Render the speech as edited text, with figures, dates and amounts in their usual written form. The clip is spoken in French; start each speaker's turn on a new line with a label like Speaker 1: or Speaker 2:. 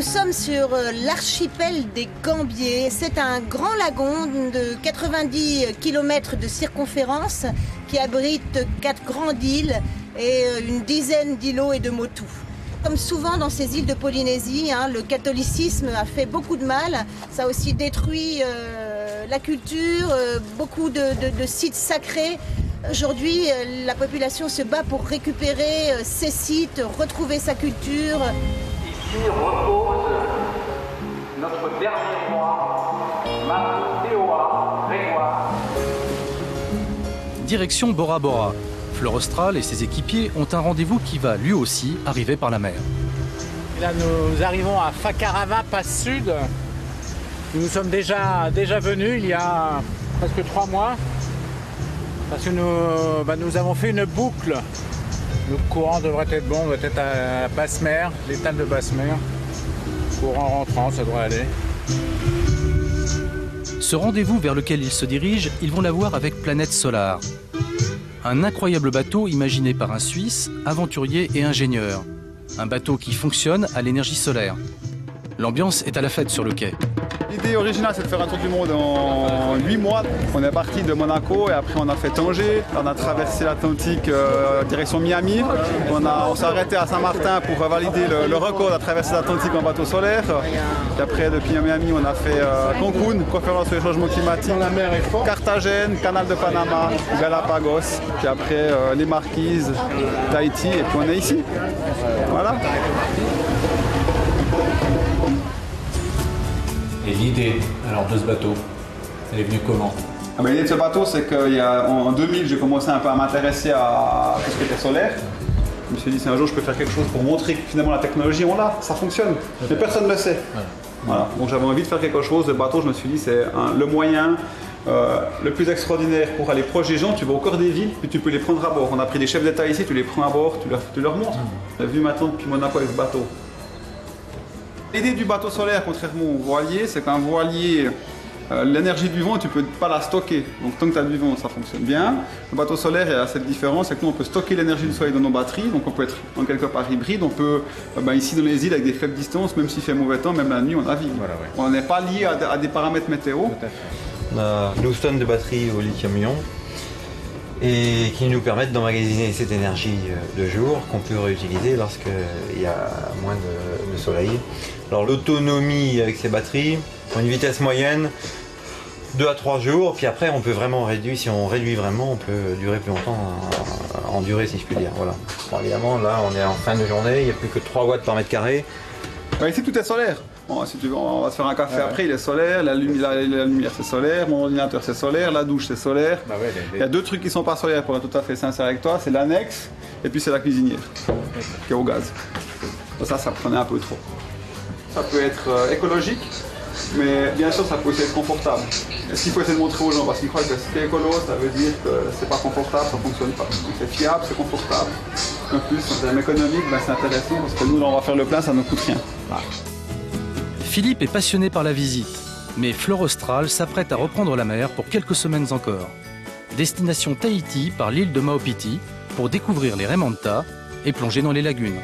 Speaker 1: Nous sommes sur l'archipel des Gambiers. C'est un grand lagon de 90 km de circonférence qui abrite 4 grandes îles et une dizaine d'îlots et de motus. Comme souvent dans ces îles de Polynésie, le catholicisme a fait beaucoup de mal. Ça a aussi détruit la culture, beaucoup de sites sacrés. Aujourd'hui, la population se bat pour récupérer ces sites, retrouver sa culture.
Speaker 2: Ici repose notre dernier roi, Mathéoa Grégoire.
Speaker 3: Direction Bora Bora. Fleur Austral et ses équipiers ont un rendez-vous qui va lui aussi arriver par la mer.
Speaker 4: Et là, nous arrivons à Fakarava, passe sud. Nous sommes déjà venus il y a presque 3 mois. Parce que nous avons fait une boucle. Le courant devrait être bon, doit être à basse mer, l'étang de basse mer. Courant rentrant, ça devrait aller.
Speaker 3: Ce rendez-vous vers lequel ils se dirigent, ils vont l'avoir avec Planète Solar. Un incroyable bateau imaginé par un Suisse, aventurier et ingénieur. Un bateau qui fonctionne à l'énergie solaire. L'ambiance est à la fête sur le quai.
Speaker 5: L'idée originale, c'est de faire un tour du monde en 8 mois. On est parti de Monaco et après on a fait Tanger. On a traversé l'Atlantique direction Miami. On s'est arrêté à Saint-Martin pour valider le record de traverser l'Atlantique en bateau solaire. Et après, depuis Miami, on a fait Cancun, conférence sur les changements climatiques. Carthagène, Canal de Panama, Galapagos. Puis après, les Marquises, Tahiti. Et puis on est ici. Voilà.
Speaker 6: Et l'idée alors de ce bateau, elle est venue comment?
Speaker 5: L'idée de ce bateau, c'est qu'en 2000, j'ai commencé un peu à m'intéresser à tout ce qui était solaire. Je me suis dit, si un jour je peux faire quelque chose pour montrer que finalement la technologie, on l'a, ça fonctionne. Mais personne ne le sait. Ouais. Voilà. Donc j'avais envie de faire quelque chose. Le bateau, je me suis dit, c'est le moyen le plus extraordinaire pour aller proche des gens. Tu vas au cœur des villes, puis tu peux les prendre à bord. On a pris des chefs d'État ici, tu les prends à bord, tu leur montres. Tu as vu maintenant depuis Monaco avec ce bateau. L'idée du bateau solaire, contrairement au voilier, c'est qu'un voilier, l'énergie du vent, tu ne peux pas la stocker. Donc tant que tu as du vent, ça fonctionne bien. Le bateau solaire, il y a cette différence, c'est que nous, on peut stocker l'énergie du soleil dans nos batteries. Donc on peut être en quelque part hybride. On peut, ici dans les îles, avec des faibles distances, même s'il fait mauvais temps, même la nuit, on navigue. Voilà, ouais. On n'est pas lié à des paramètres météo.
Speaker 7: On a 12 tonnes de batterie au lithium-ion et qui nous permettent d'emmagasiner cette énergie de jour qu'on peut réutiliser lorsqu'il y a moins de soleil. Alors l'autonomie avec ces batteries, une vitesse moyenne, 2 à 3 jours, puis après on peut vraiment réduire, si on réduit vraiment, on peut durer plus longtemps, en durée si je puis dire. Voilà. Bon, évidemment là on est en fin de journée, il n'y a plus que 3 watts par mètre carré.
Speaker 5: Ici tout est solaire. Bon, si tu veux, on va se faire un café après, il est solaire, la lumière c'est solaire, mon ordinateur c'est solaire, la douche c'est solaire. Il y a 2 trucs qui sont pas solaires pour être tout à fait sincère avec toi, c'est l'annexe et puis c'est la cuisinière qui est au gaz. Ça prenait un peu trop. Ça peut être écologique, mais bien sûr ça peut aussi être confortable. Et ce qu'il faut essayer de montrer aux gens, parce qu'ils croient que c'est écolo, ça veut dire que c'est pas confortable, ça fonctionne pas. C'est fiable, c'est confortable. En plus, en termes économiques, c'est intéressant parce que nous, là, on va faire le plein, ça ne nous coûte rien. Voilà.
Speaker 3: Philippe est passionné par la visite, mais Fleur Austral s'apprête à reprendre la mer pour quelques semaines encore. Destination Tahiti par l'île de Maupiti pour découvrir les Raimanta et plonger dans les lagunes.